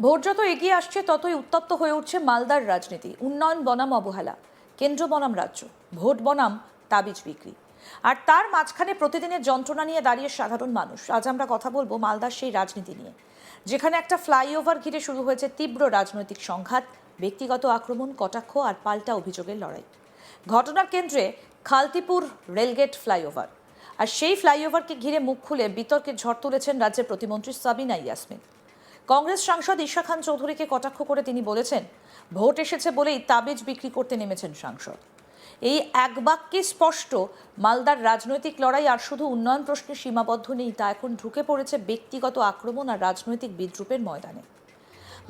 Vote যত এগিয়ে আসছে ততই উত্তপ্ত হয়ে উঠছে মালদার রাজনীতি। উন্নয়ন বনাম অবহেলা, কেন্দ্র বনাম রাজ্য, ভোট বনাম তাবিজ বিক্রি, আর তার মাঝখানে প্রতিদিনের যন্ত্রণা নিয়ে দাঁড়িয়ে সাধারণ মানুষ। আজ আমরা কথা বলবো মালদার সেই রাজনীতি নিয়ে, যেখানে একটা ফ্লাইওভার ঘিরে শুরু হয়েছে তীব্র রাজনৈতিক সংঘাত, ব্যক্তিগত আক্রমণ, কটাক্ষ আর পাল্টা অভিযোগের লড়াই। ঘটনার কেন্দ্রে খালতিপুর রেলগেট ফ্লাইওভার, আর সেই ফ্লাইওভারকে ঘিরে মুখ খুলে বিতর্কের ঝড় তুলেছেন রাজ্যের প্রতিমন্ত্রী সাবিনা ইয়াসমিন। কংগ্রেস সাংসদ ঈশা খান চৌধুরীকে কটাক্ষ করে তিনি বলেছেন, ভোট এসেছে বলেই তাবিজ বিক্রি করতে নেমেছেন সাংসদ। এই এক বাক্যে স্পষ্ট, মালদার রাজনৈতিক লড়াই আর শুধু উন্নয়ন প্রশ্নে সীমাবদ্ধ নেই, তা এখন ঢুকে পড়েছে ব্যক্তিগত আক্রমণ আর রাজনৈতিক বিদ্রূপের ময়দানে।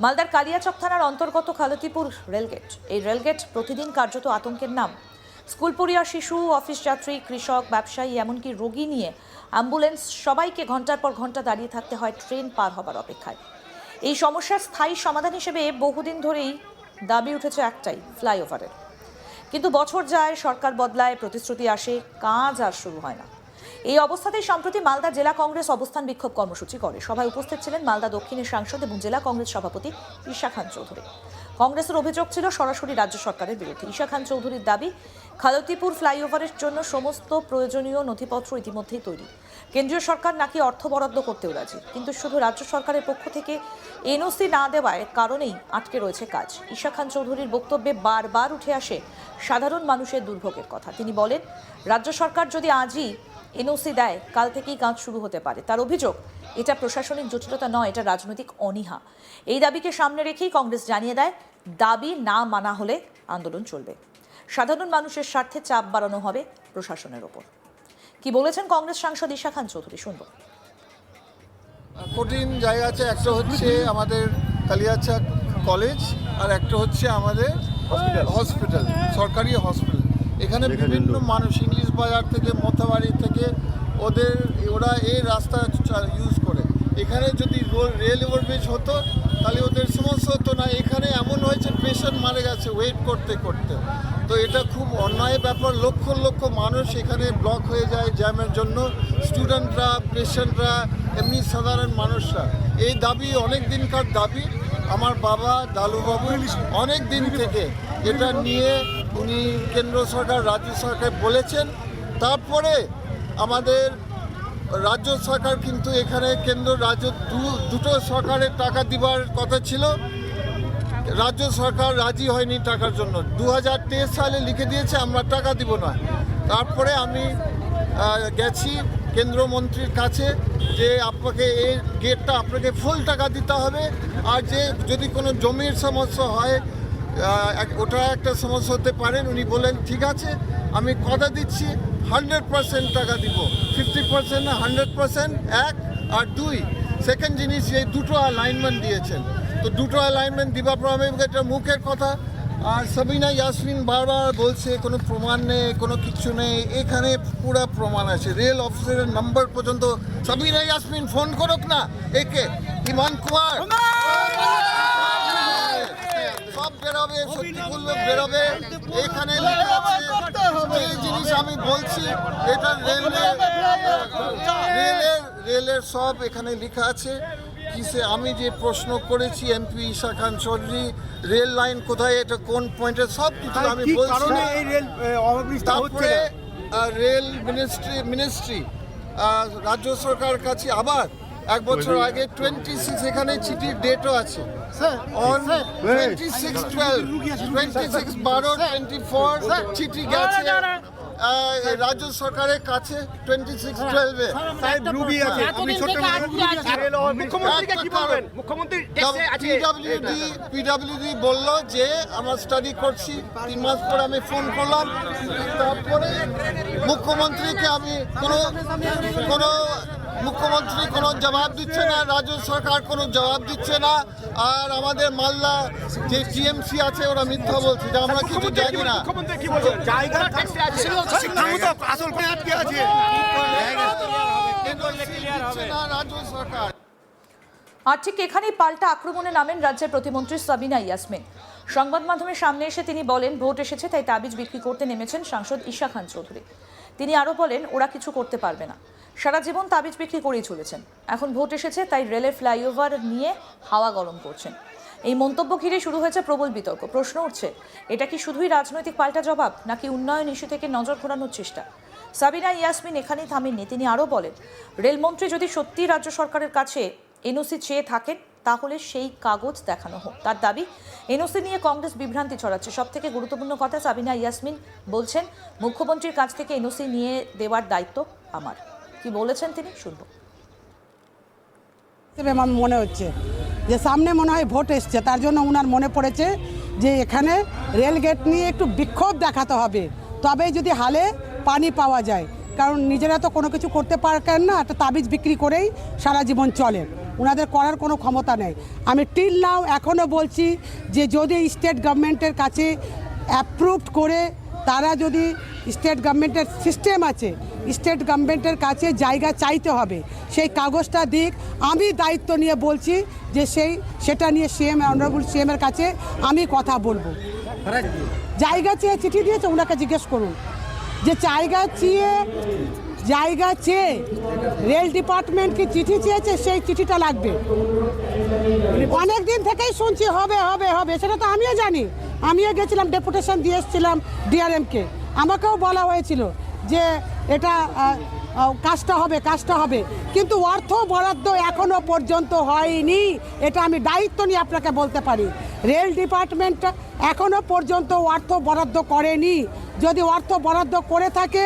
মালদার কালিয়াচক থানার অন্তর্গত খালতিপুর রেলগেট, এই রেলগেট প্রতিদিন কার্যত আতঙ্কের নাম। স্কুল পড়ুয়া, শিশু, অফিস যাত্রী, কৃষক, ব্যবসায়ী, এমনকি রোগী নিয়ে অ্যাম্বুলেন্স, সবাইকে ঘন্টার পর ঘন্টা দাঁড়িয়ে থাকতে হয় ট্রেন পার হবার অপেক্ষায়। এই সমস্যার স্থায়ী সমাধান হিসেবে বহুদিন ধরেই দাবি উঠেছে একটাই, ফ্লাইওভারের। কিন্তু বছর যায়, সরকার বদলায়, প্রতিশ্রুতি আসে, কাজ আর শুরু হয় না। এই অবস্থাতেই সম্প্রতি মালদা জেলা কংগ্রেস অবস্থান বিক্ষোভ কর্মসূচি করে। সভায় উপস্থিত ছিলেন মালদা দক্ষিণের সাংসদ এবং জেলা কংগ্রেস সভাপতি ঈশা খান চৌধুরী। কংগ্রেসের অভিযোগ ছিল সরাসরি রাজ্য সরকারের বিরুদ্ধে। ঈশা খান চৌধুরীর দাবি, খালতিপুর ফ্লাইওভারের জন্য সমস্ত প্রয়োজনীয় নথিপত্র ইতিমধ্যেই তৈরি। কেন্দ্রীয় সরকার নাকি অর্থ বরাদ্দ করতেও রাজি, কিন্তু শুধু রাজ্য সরকারের পক্ষ থেকে এনওসি না দেওয়ার কারণেই আটকে রয়েছে কাজ। ঈশা খান চৌধুরীর বক্তব্যে বারবার উঠে আসে সাধারণ মানুষের দুর্ভোগের কথা। তিনি বলেন, রাজ্য সরকার যদি আজই এনওসি দেয়, কাল থেকেই কাজ শুরু হতে পারে। তার অভিযোগ, এটা প্রশাসনিক জটিলতা নয়, এটা রাজনৈতিক অনীহা। এই দাবিকে সামনে রেখেই কংগ্রেস জানিয়ে দেয়, দাবি না মানা হলে আন্দোলন চলবে। সাধারণ মানুষের স্বার্থে চাপ বাড়ানো হবে প্রশাসনের ওপর। কি বলেছেন কংগ্রেস সাংসদ ঈশা খান চৌধুরী, শুনবো। কঠিন জায়গা আছে, একটা হচ্ছে আমাদের কালিয়াচক কলেজ আর একটা হচ্ছে আমাদের হসপিটাল, সরকারি হসপিটাল। এখানে বিভিন্ন মানুষ ইংলিশ বাজার থেকে, মথাবাড়ি থেকে ওরা এই রাস্তা ইউজ করে। এখানে যদি রেল ওভারব্রিজ হতো তাহলে ওদের সমস্যা হতো না। এখানে এমন হয়েছে পেশেন্ট মারা গেছে ওয়েট করতে করতে। তো এটা খুব অন্যায় ব্যাপার। লক্ষ লক্ষ মানুষ এখানে ব্লক হয়ে যায় জ্যামের জন্য, স্টুডেন্টরা, পেশেন্টরা, এমনি সাধারণ মানুষরা। এই দাবি অনেক দিনকার দাবি। আমার বাবা দালুবাবু অনেক দিন থেকে এটা নিয়ে উনি কেন্দ্র সরকার, রাজ্য সরকার বলেছেন। তারপরে আমাদের রাজ্য সরকার কিন্তু এখানে কেন্দ্র রাজ্য দুটো সরকারের টাকা দিবার কথা ছিল, রাজ্য সরকার রাজি হয়নি টাকার জন্য। 2023 সালে লিখে দিয়েছে আমরা টাকা দিব না। তারপরে আমি গেছি কেন্দ্রমন্ত্রীর কাছে যে আপনাকে এই গেটটা আপনাকে ফুল টাকা দিতে হবে, আর যে যদি কোনো জমির সমস্যা হয় ওটা একটা সমস্যা হতে পারেন। উনি বলেন ঠিক আছে, আমি কথা দিচ্ছি 100% টাকা দিব, 50% না 100%। এক আর দুই, সেকেন্ড জিনিস, এই দুটো অ্যালাইনমেন্ট দিয়েছেন। তো দুটো অ্যালাইনমেন্ট দিবার পর আমি এটা মুখের কথা। আর সাবিনা ইয়াসমিন বারবার বলছে কোনো প্রমাণ নেই, কোনো কিছু নেই। এখানে পুরো প্রমাণ আছে, রেল অফিসারের নাম্বার পর্যন্ত। সাবিনা ইয়াসমিন ফোন করুক না, একে হিমান কুমার সব বেরোবে, সত্যি বললো বেরোবে। এখানে লেখা আছে, এই জিনিস আমি বলছি, এটা রেলের সব এখানে লেখা আছে। কিসে আমি যে প্রশ্ন করেছি MP Isha Khan Chowdhury, rail line কোথায়, এটা কোন পয়েন্টে, সব কিছু আমি বলছি। তারপরে রেল মিনিস্ট্রি রাজ্য সরকারের কাছে আবার এক বছর আগে 26 এখানে চিঠির ডেটও আছে, অন 26/12/24 চিঠি গেছে রাজ্য সরকারের কাছে 26/12-এ। পিডব্লিউডি বলল যে আমরা স্টাডি করছি। 3 মাস পরে আমি ফোন করলাম, তারপরে মুখ্যমন্ত্রীকে আমি মুখ্যমন্ত্রী কোনো জবাব দিচ্ছে না, রাজ্য সরকার কোনো জবাব দিচ্ছে না। আর আমাদের মালদা যে টিএমসি আছে ওরা মিথ্যা বলছে যে আমরা কিছু জানি না। আর ঠিক এখানেই পাল্টা আক্রমণে নামেন রাজ্যের প্রতিমন্ত্রী সাবিনা ইয়াসমিন। সংবাদ মাধ্যমের সামনে এসে তিনি বলেন, ভোট এসেছে তাই তাবিজ বিক্রি করতে নেমেছেন সাংসদ ঈশা খান চৌধুরী। তিনি আরও বলেন, ওরা কিছু করতে পারবে না। সারা জীবন তাবিজ বিক্রি করেই চলেছেন। এখন ভোট এসেছে, তাই রেলের ফ্লাইওভার নিয়ে হাওয়া গরম করছেন। এই মন্তব্য ঘিরে শুরু হয়েছে প্রবল বিতর্ক। প্রশ্ন উঠছে, এটা কি শুধুই রাজনৈতিক পাল্টা জবাব, নাকি উন্নয়ন ইস্যু থেকে নজর ঘোরানোর চেষ্টা? সাবিনা ইয়াসমিন এখানেই থামেননি। তিনি আরও বলেন, রেলমন্ত্রী যদি সত্যি রাজ্য সরকারের কাছে এনওসি চেয়ে থাকেন, তাহলে সেই কাগজ দেখানো হোক। তার দাবি, এনওসি নিয়ে কংগ্রেস বিভ্রান্তি ছড়াচ্ছে। সব থেকে গুরুত্বপূর্ণ কথা, সাবিনা ইয়াসমিন বলছেন, মুখ্যমন্ত্রীর কাছ থেকে এনওসি নিয়ে দেওয়ার দায়িত্ব আমার। কি বলেছেন তিনি, শুনবো। আমার মনে হচ্ছে যে সামনে মনে হয় ভোট এসছে, তার জন্য ওনার মনে পড়েছে যে এখানে রেলগেট নিয়ে একটু বিক্ষোভ দেখাতে হবে, তবেই যদি হালে পানি পাওয়া যায়। কারণ নিজেরা তো কোনো কিছু করতে পারেন না, একটা তাবিজ বিক্রি করেই সারা জীবন চলে, ওনাদের করার কোনো ক্ষমতা নেই। আমি টিল নাও এখনও বলছি যে যদি স্টেট গভর্নমেন্টের কাছে অ্যাপ্রুভড করে, তারা যদি স্টেট গভর্নমেন্টের সিস্টেম আছে, স্টেট গভর্নমেন্টের কাছে জায়গা চাইতে হবে, সেই কাগজটা দিক। আমি দায়িত্ব নিয়ে বলছি যে সেটা নিয়ে অনারেবল সিএমের কাছে আমি কথা বলবো। জায়গা চেয়ে চিঠি দিয়েছে, ওনাকে জিজ্ঞেস করুন যে জায়গা চেয়ে রেল ডিপার্টমেন্ট কি চিঠি চেয়েছে, সেই চিঠিটা লাগবে। অনেক দিন থেকেই শুনছি হবে হবে হবে, সেটা তো আমিও জানি। আমিও গেছিলাম, ডেপুটেশন দিয়ে এসেছিলাম ডিআরএমকে, আমাকেও বলা হয়েছিল যে এটা কাজটা হবে, কিন্তু অর্থ বরাদ্দ এখনো পর্যন্ত হয়নি। এটা আমি দায়িত্ব নিয়ে আপনাকে বলতে পারি। রেল ডিপার্টমেন্ট এখনো পর্যন্ত অর্থ বরাদ্দ করেনি। যদি অর্থ বরাদ্দ করে থাকে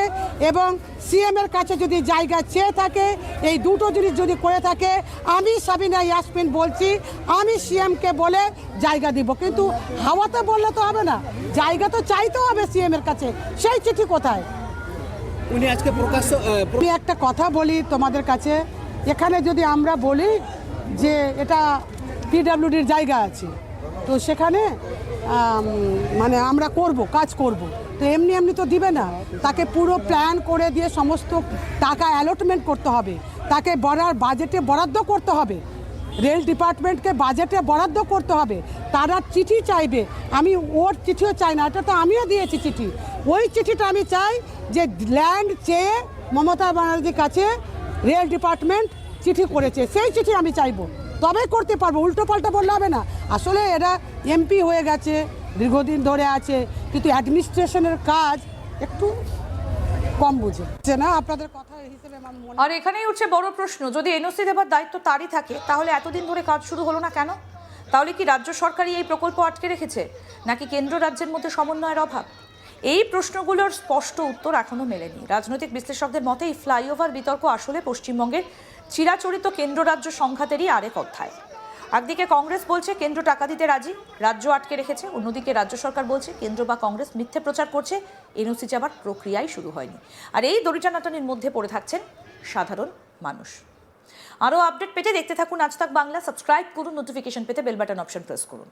এবং সিএমের কাছে যদি জায়গা চেয়ে থাকে, এই দুটো জিনিস যদি করে থাকে, আমি সাবিনা ইয়াসমিন বলছি, আমি সিএমকে বলে জায়গা দিব। কিন্তু হাওয়াতে বললে তো হবে না, জায়গা তো চাইতে হবে সিএমের কাছে। সেই চিঠি কোথায়? উনি আজকে আমি একটা কথা বলি তোমাদের কাছে, এখানে যদি আমরা বলি যে এটা পিডব্লিউডির জায়গা আছে, তো সেখানে মানে আমরা কাজ করব, তো এমনি এমনি তো দিবে না। তাকে পুরো প্ল্যান করে দিয়ে সমস্ত টাকা অ্যালটমেন্ট করতে হবে, তাকে বাজেটে বরাদ্দ করতে হবে, রেল ডিপার্টমেন্টকে বাজেটে বরাদ্দ করতে হবে। তারা চিঠি চাইবে, আমি ওর চিঠিও চাই না, এটা তো আমিও দিয়েছি চিঠি। ওই চিঠিটা আমি চাই যে ল্যান্ড চেয়ে মমতা ব্যানার্জির কাছে রেল ডিপার্টমেন্ট চিঠি করেছে, সেই চিঠি আমি চাইবো, তবে করতে পারবো। উল্টো পাল্টা বললে হবে না। আসলে এরা এমপি হয়ে গেছে, দীর্ঘদিন ধরে আছে, কিন্তু অ্যাডমিনিস্ট্রেশনের কাজ একটু কম বুঝে না। আপনাদের কথা হিসেবে আর এখানেই উঠছে বড় প্রশ্ন, যদি এনওসি দেবার দায়িত্ব তারই থাকে, তাহলে এতদিন ধরে কাজ শুরু হলো না কেন? তাহলে কি রাজ্য সরকারই এই প্রকল্প আটকে রেখেছে, নাকি কেন্দ্র রাজ্যের মধ্যে সমন্বয়ের অভাব? এই প্রশ্নগুলোর স্পষ্ট উত্তর এখনো মেলেনি। রাজনৈতিক বিশ্লেষকদের মতে এই ফ্লাইওভার বিতর্ক আসলে পশ্চিমবঙ্গের চিরাচরিত কেন্দ্র রাজ্য সংঘাতেরই আরেক অধ্যায়। একদিকে কংগ্রেস বলছে কেন্দ্র টাকা দিতে রাজি, রাজ্য আটকে রেখেছে। অন্যদিকে রাজ্য সরকার বলছে কেন্দ্র বা কংগ্রেস মিথ্যে প্রচার করছে, এনওসি চাবার প্রক্রিয়াই শুরু হয়নি। আর এই দড়িটানাটানির মধ্যে পড়ে থাকছেন সাধারণ মানুষ। আরও আপডেট পেতে দেখতে থাকুন আজ তাক বাংলা। সাবস্ক্রাইব করুন, নোটিফিকেশন পেতে বেল বাটন অপশন প্রেস করুন।